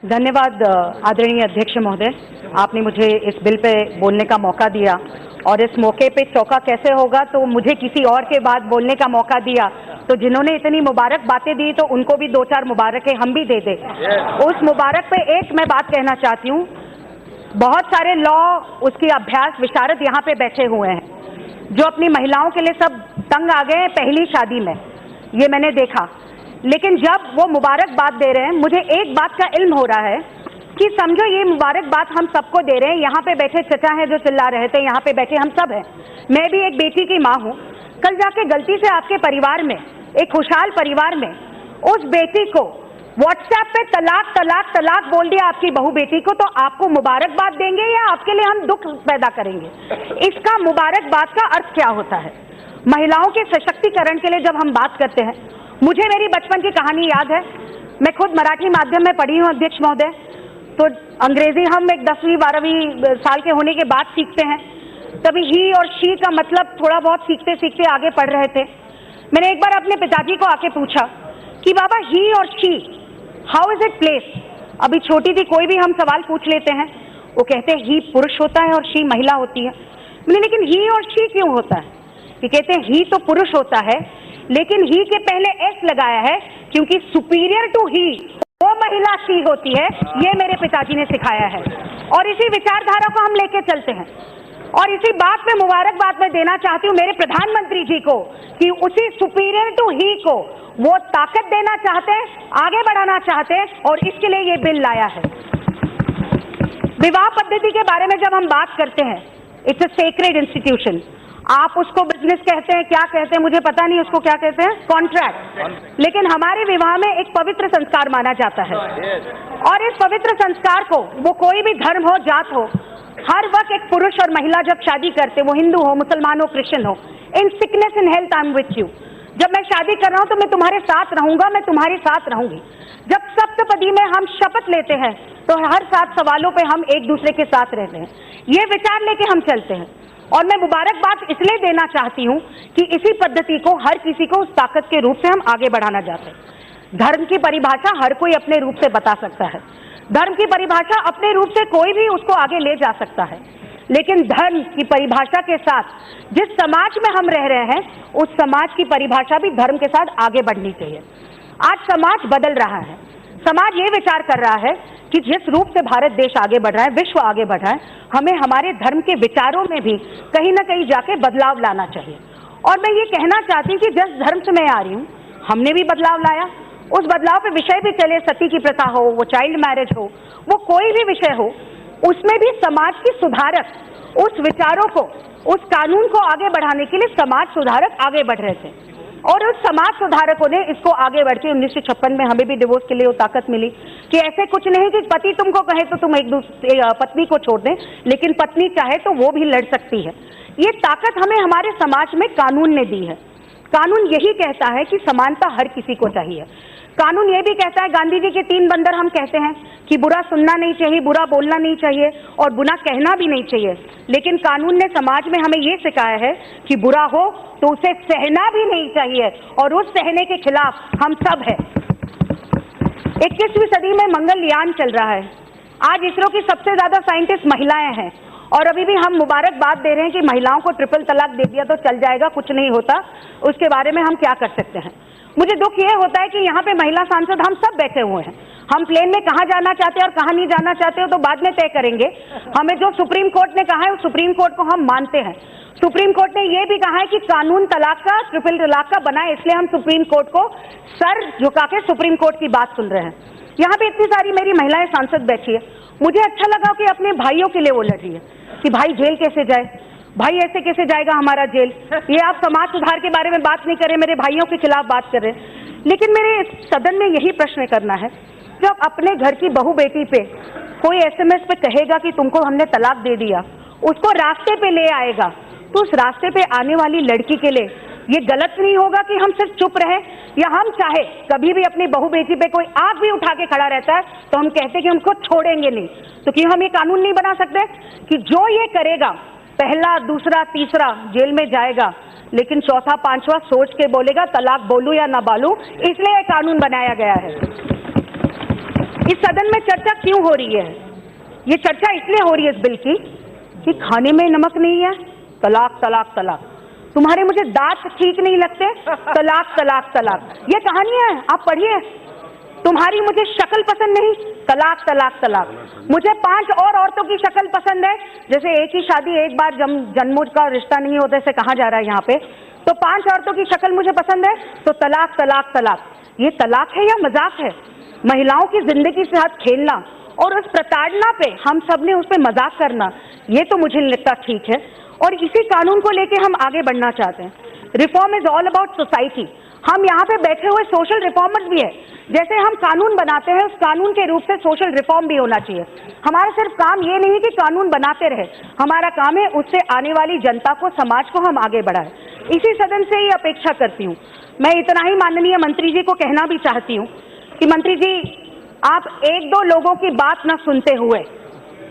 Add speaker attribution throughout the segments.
Speaker 1: धन्यवाद आदरणीय अध्यक्ष महोदय, आपने मुझे इस बिल पे बोलने का मौका दिया और इस मौके पे चौका कैसे होगा तो मुझे किसी और के बाद बोलने का मौका दिया, तो जिन्होंने इतनी मुबारक बातें दी तो उनको भी 2-4 मुबारकें हम भी दे दें। उस मुबारक पे एक मैं बात कहना चाहती हूँ, बहुत सारे लॉ उसकी अभ्यास विशारद यहाँ पे बैठे हुए हैं जो अपनी महिलाओं के लिए सब तंग आ गए हैं पहली शादी में, ये मैंने देखा। लेकिन जब वो मुबारक बात दे रहे हैं, मुझे एक बात का इल्म हो रहा है कि समझो ये मुबारक बात हम सबको दे रहे हैं। यहाँ पे बैठे चचा हैं जो चिल्ला रहे थे, यहाँ पे बैठे हम सब हैं, मैं भी एक बेटी की माँ हूँ। कल जाके गलती से आपके परिवार में, एक खुशहाल परिवार में, उस बेटी को व्हाट्सएप पे तलाक तलाक तलाक बोल दिया आपकी बहू बेटी को, तो आपको मुबारकबाद देंगे या आपके लिए हम दुख पैदा करेंगे? इसका मुबारकबाद का अर्थ क्या होता है? महिलाओं के सशक्तिकरण के लिए जब हम बात करते हैं, मुझे मेरी बचपन की कहानी याद है। मैं खुद मराठी माध्यम में पढ़ी हूँ अध्यक्ष महोदय, तो अंग्रेजी हम एक 10वीं 12वीं साल के होने के बाद सीखते हैं। तभी ही और शी का मतलब थोड़ा बहुत सीखते सीखते आगे पढ़ रहे थे। मैंने एक बार अपने पिताजी को आके पूछा कि बाबा ही और she how is it place? अभी छोटी थी, कोई भी हम सवाल पूछ लेते हैं, वो कहते हैं ही पुरुष होता है और शी महिला होती है। मैंने लेकिन ही और शी क्यों होता है? ये कहते हैं ही तो पुरुष होता है, लेकिन ही के पहले एस लगाया है क्योंकि सुपीरियर टू ही वो महिला शी होती है। ये मेरे पिताजी ने सिखाया है और इसी विचारधारा को हम लेके चलते हैं। और इसी बात में मुबारकबाद मैं देना चाहती हूँ मेरे प्रधानमंत्री जी को कि उसी सुपीरियर टू ही को वो ताकत देना चाहते हैं, आगे बढ़ाना चाहते हैं और इसके लिए ये बिल लाया है। विवाह पद्धति के बारे में जब हम बात करते हैं, इट्स अ सेक्रेड इंस्टीट्यूशन। आप उसको बिजनेस कहते हैं, क्या कहते हैं मुझे पता नहीं, उसको क्या कहते हैं, कॉन्ट्रैक्ट। लेकिन हमारे विवाह में एक पवित्र संस्कार माना जाता है और इस पवित्र संस्कार को, वो कोई भी धर्म हो, जात हो, हर वक्त एक पुरुष और महिला जब शादी करते, वो हिंदू हो, मुसलमान हो, क्रिश्चियन हो, in sickness in health I am with you. जब मैं शादी कर रहा हूं तो मैं तुम्हारे साथ रहूंगा, मैं तुम्हारे साथ रहूंगी। जब सप्तपदी में हम शपथ लेते हैं तो हर 7 सवालों पे हम एक दूसरे के साथ रहते हैं। ये विचार लेके हम चलते हैं और मैं मुबारकबाद इसलिए देना चाहती हूं कि इसी पद्धति को हर किसी को उस ताकत के रूप से हम आगे बढ़ाना चाहते हैं। धर्म की परिभाषा हर कोई अपने रूप से बता सकता है, धर्म की परिभाषा अपने रूप से कोई भी उसको आगे ले जा सकता है, लेकिन धर्म की परिभाषा के साथ जिस समाज में हम रह रहे हैं, उस समाज की परिभाषा भी धर्म के साथ आगे बढ़नी चाहिए। आज समाज बदल रहा है, समाज ये विचार कर रहा है कि जिस रूप से भारत देश आगे बढ़ रहा है, विश्व आगे बढ़ रहा है, हमें हमारे धर्म के विचारों में भी कहीं ना कहीं जाके बदलाव लाना चाहिए। और मैं ये कहना चाहती हूँ कि जिस धर्म से मैं आ रही हूँ, हमने भी बदलाव लाया। उस बदलाव पे विषय भी चले, सती की प्रथा हो, वो चाइल्ड मैरिज हो, वो कोई भी विषय हो, उसमें भी समाज की सुधारक उस विचारों को, उस कानून को आगे बढ़ाने के लिए समाज सुधारक आगे बढ़ रहे थे और उस समाज सुधारकों ने इसको आगे बढ़ के 1956 में हमें भी डिवोर्स के लिए वो ताकत मिली कि ऐसे कुछ नहीं कि पति तुमको कहे तो तुम एक दूसरे पत्नी को छोड़ दें, लेकिन पत्नी चाहे तो वो भी लड़ सकती है। ये ताकत हमें हमारे समाज में कानून ने दी है। कानून यही कहता है कि समानता हर किसी को चाहिए। कानून ये भी कहता है, गांधी जी के 3 बंदर हम कहते हैं कि बुरा सुनना नहीं चाहिए, बुरा बोलना नहीं चाहिए और बुरा कहना भी नहीं चाहिए। लेकिन कानून ने समाज में हमें ये सिखाया है कि बुरा हो तो उसे सहना भी नहीं चाहिए और उस सहने के खिलाफ हम सब हैं। 21वीं सदी में मंगलयान चल रहा है। आज इसरो की सबसे ज्यादा साइंटिस्ट महिलाएं हैं और अभी भी हम मुबारकबाद दे रहे हैं कि महिलाओं को ट्रिपल तलाक दे दिया तो चल जाएगा, कुछ नहीं होता, उसके बारे में हम क्या कर सकते हैं। मुझे दुख ये होता है कि यहाँ पे महिला सांसद हम सब बैठे हुए हैं। हम प्लेन में कहाँ जाना चाहते हैं और कहाँ नहीं जाना चाहते हो तो बाद में तय करेंगे। हमें जो सुप्रीम कोर्ट ने कहा है, उस सुप्रीम कोर्ट को हम मानते हैं। सुप्रीम कोर्ट ने ये भी कहा है कि कानून तलाक का, ट्रिपल तलाक का बना है, इसलिए हम सुप्रीम कोर्ट को सर झुका के सुप्रीम कोर्ट की बात सुन रहे हैं। यहाँ पे इतनी सारी मेरी महिलाएं सांसद बैठी है, मुझे अच्छा लगा कि अपने भाइयों के लिए वो लड़ रही है कि भाई जेल कैसे जाए, भाई ऐसे कैसे जाएगा हमारा जेल। ये आप समाज सुधार के बारे में बात नहीं कर रहे, मेरे भाइयों के खिलाफ बात कर रहे हैं। लेकिन मेरे सदन में यही प्रश्न करना है, जब अपने घर की बहू बेटी पे कोई SMS पे कहेगा कि तुमको हमने तलाक दे दिया, उसको रास्ते पे ले आएगा, तो उस रास्ते पे आने वाली लड़की के लिए ये गलत नहीं होगा कि हम सिर्फ चुप रहे? या हम चाहे कभी भी अपनी बहू बेटी पे कोई आग भी उठा के खड़ा रहता है तो हम कहते कि हमको छोड़ेंगे नहीं? तो क्यों हम ये कानून नहीं बना सकते कि जो ये करेगा, पहला, दूसरा, तीसरा जेल में जाएगा, लेकिन चौथा, 5वां सोच के बोलेगा तलाक बोलूं या ना बोलूं, इसलिए कानून बनाया गया है। इस सदन में चर्चा क्यों हो रही है? ये चर्चा इसलिए हो रही है इस बिल की कि खाने में नमक नहीं है, तलाक तलाक तलाक, तुम्हारे मुझे दांत ठीक नहीं लगते, तलाक तलाक तलाक, ये कहानियां हैं, आप पढ़िए। तुम्हारी मुझे शक्ल पसंद नहीं, तलाक तलाक तलाक, मुझे 5 और औरतों की शक्ल पसंद है, जैसे एक ही शादी एक बार जन्मों का रिश्ता नहीं होता, ऐसे कहा जा रहा है यहाँ पे, तो 5 औरतों की शक्ल मुझे पसंद है तो तलाक तलाक तलाक। ये तलाक है या मजाक है? महिलाओं की जिंदगी के साथ खेलना और उस प्रताड़ना पे हम सब ने उस पर मजाक करना, ये तो मुझे नहीं लगता ठीक है। और इसी कानून को लेके हम आगे बढ़ना चाहते हैं। Reform is all about society. हम यहाँ पे बैठे हुए सोशल रिफॉर्मर्स भी है। जैसे हम कानून बनाते हैं, उस कानून के रूप से सोशल रिफॉर्म भी होना चाहिए। हमारा सिर्फ काम ये नहीं कि कानून बनाते रहे, हमारा काम है उससे आने वाली जनता को, समाज को हम आगे बढ़ाएं। इसी सदन से ही अपेक्षा करती हूँ। मैं इतना ही माननीय मंत्री जी को कहना भी चाहती हूँ कि मंत्री जी, आप 1-2 लोगों की बात न सुनते हुए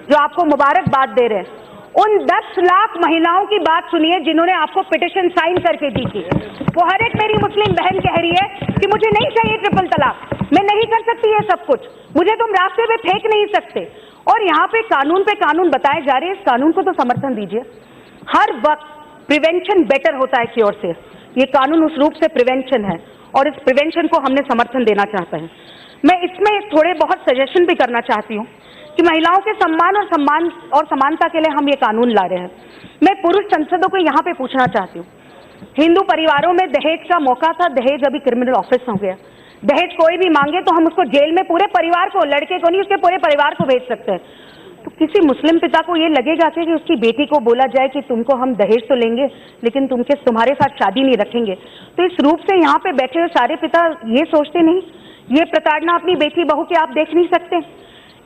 Speaker 1: जो आपको मुबारकबाद दे रहे हैं, उन 10 लाख महिलाओं की बात सुनिए जिन्होंने आपको पिटिशन साइन करके दी थी। वो हर एक मेरी मुस्लिम बहन कह रही है कि मुझे नहीं चाहिए ट्रिपल तलाक, मैं नहीं कर सकती ये सब कुछ, मुझे तुम रास्ते पे फेंक नहीं सकते। और यहाँ पे कानून बताए जा रहे हैं, इस कानून को तो समर्थन दीजिए। हर वक्त प्रिवेंशन बेटर होता है क्योर से। ये कानून उस रूप से प्रिवेंशन है और इस प्रिवेंशन को हमने समर्थन देना चाहते हैं। मैं इसमें थोड़े बहुत सजेशन भी करना चाहती हूँ कि महिलाओं के सम्मान और समानता के लिए हम ये कानून ला रहे हैं। मैं पुरुष सांसदों को यहाँ पे पूछना चाहती हूँ, हिंदू परिवारों में दहेज का मौका था, दहेज अभी क्रिमिनल ऑफेंस हो गया। दहेज कोई भी मांगे तो हम उसको जेल में पूरे परिवार को, लड़के को नहीं उसके पूरे परिवार को भेज सकते हैं। तो किसी मुस्लिम पिता को ये लगेगा कि उसकी बेटी को बोला जाए कि तुमको हम दहेज तो लेंगे लेकिन तुम्हारे साथ शादी नहीं रखेंगे? तो इस रूप से यहाँ पे बैठे हुए सारे पिता ये सोचते नहीं, ये प्रताड़ना अपनी बेटी बहू की आप देख नहीं सकते?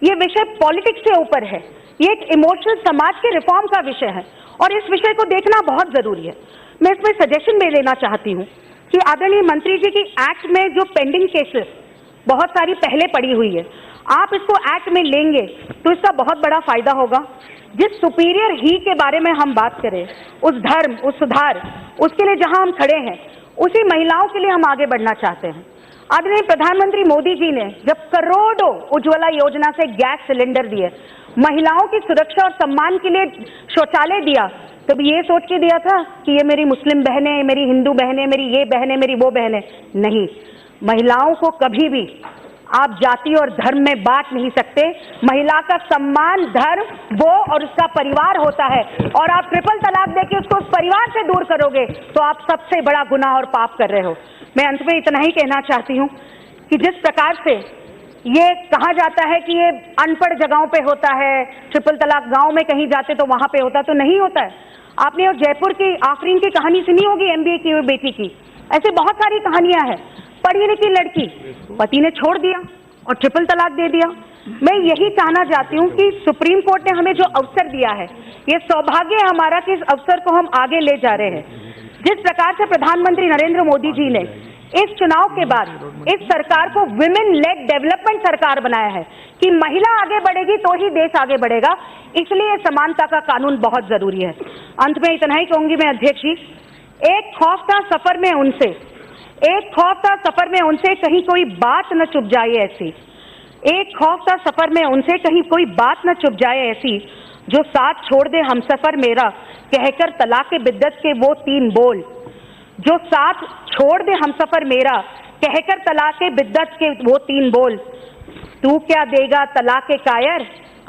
Speaker 1: ये विषय पॉलिटिक्स से ऊपर है, ये एक इमोशनल समाज के रिफॉर्म का विषय है और इस विषय को देखना बहुत जरूरी है। मैं इसमें सजेशन भी लेना चाहती हूँ कि आदरणीय मंत्री जी की एक्ट में जो पेंडिंग केसेस बहुत सारी पहले पड़ी हुई है, आप इसको एक्ट में लेंगे तो इसका बहुत बड़ा फायदा होगा। जिस सुपीरियर ही के बारे में हम बात करें, उस धर्म, उस सुधार, उसके लिए जहां हम खड़े हैं, उसी महिलाओं के लिए हम आगे बढ़ना चाहते हैं। आदरणीय प्रधानमंत्री मोदी जी ने जब करोड़ों उज्ज्वला योजना से गैस सिलेंडर दिए, महिलाओं की सुरक्षा और सम्मान के लिए शौचालय दिया, तब ये सोच के दिया था कि ये मेरी मुस्लिम बहनें, मेरी हिंदू बहनें, मेरी ये बहनें, मेरी वो बहनें? नहीं, महिलाओं को कभी भी आप जाति और धर्म में बांट नहीं सकते। महिला का सम्मान, धर्म वो और उसका परिवार होता है, और आप ट्रिपल तलाक देके उसको उस परिवार से दूर करोगे तो आप सबसे बड़ा गुनाह और पाप कर रहे हो। मैं अंत में इतना ही कहना चाहती हूँ कि जिस प्रकार से ये कहा जाता है कि ये अनपढ़ जगहों पे होता है, ट्रिपल तलाक गांव में कहीं जाते तो वहां पे होता, तो नहीं होता है। आपने और जयपुर की आफरीन की कहानी सुनी होगी, MBA की हुई बेटी की। ऐसे बहुत सारी कहानियां हैं। पढ़ी लिखी लड़की, पति ने छोड़ दिया और ट्रिपल तलाक दे दिया। मैं यही कहना चाहती हूँ कि सुप्रीम कोर्ट ने हमें जो अवसर दिया है, ये सौभाग्य है हमारा कि इस अवसर को हम आगे ले जा रहे हैं। जिस प्रकार से प्रधानमंत्री नरेंद्र मोदी जी ने इस चुनाव के बाद इस सरकार को विमेन लेड डेवलपमेंट सरकार बनाया है कि महिला आगे बढ़ेगी तो ही देश आगे बढ़ेगा, इसलिए समानता का कानून बहुत जरूरी है। अंत में इतना ही कहूंगी मैं अध्यक्ष जी, एक खौफ था सफर में उनसे कहीं कोई बात न चुप जाए ऐसी, एक खौफ था सफर में उनसे कहीं कोई बात न चुप जाए ऐसी, जो साथ छोड़ दे हमसफर मेरा कहकर तलाक बिद्दत के वो 3 बोल, जो साथ छोड़ दे हमसफर मेरा कहकर तलाक बिद्दत के वो 3 बोल। तू क्या देगा तलाक कायर,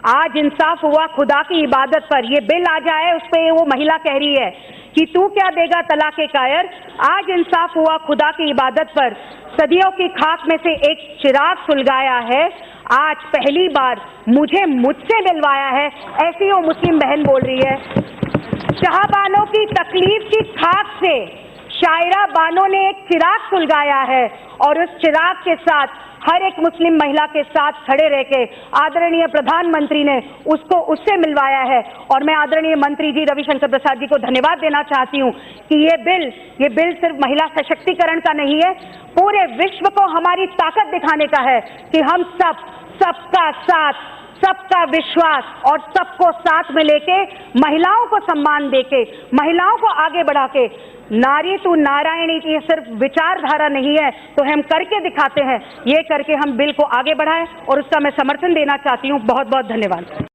Speaker 1: आज इंसाफ हुआ खुदा की इबादत पर। ये बिल आ जाए उस पे वो महिला कह रही है कि तू क्या देगा तलाक कायर, आज इंसाफ हुआ खुदा की इबादत पर। सदियों की खाक में से एक चिराग सुलगाया है, आज पहली बार मुझसे मिलवाया है, ऐसी वो मुस्लिम बहन बोल रही है। शाहबानों की तकलीफ की खाक से शायरा बानो ने एक चिराग सुलगाया है और उस चिराग के साथ हर एक मुस्लिम महिला के साथ खड़े रह के आदरणीय प्रधानमंत्री ने उससे मिलवाया है। और मैं आदरणीय मंत्री जी रविशंकर प्रसाद जी को धन्यवाद देना चाहती हूँ कि ये बिल सिर्फ महिला सशक्तिकरण का नहीं है, पूरे विश्व को हमारी ताकत दिखाने का है कि हम सब सबका साथ, सबका विश्वास और सबको साथ में लेके, महिलाओं को सम्मान देके, महिलाओं को आगे बढ़ा के, नारी तू नारायणी की सिर्फ विचारधारा नहीं है तो हम करके दिखाते हैं, ये करके हम बिल को आगे बढ़ाएं और उसका मैं समर्थन देना चाहती हूं। बहुत बहुत धन्यवाद।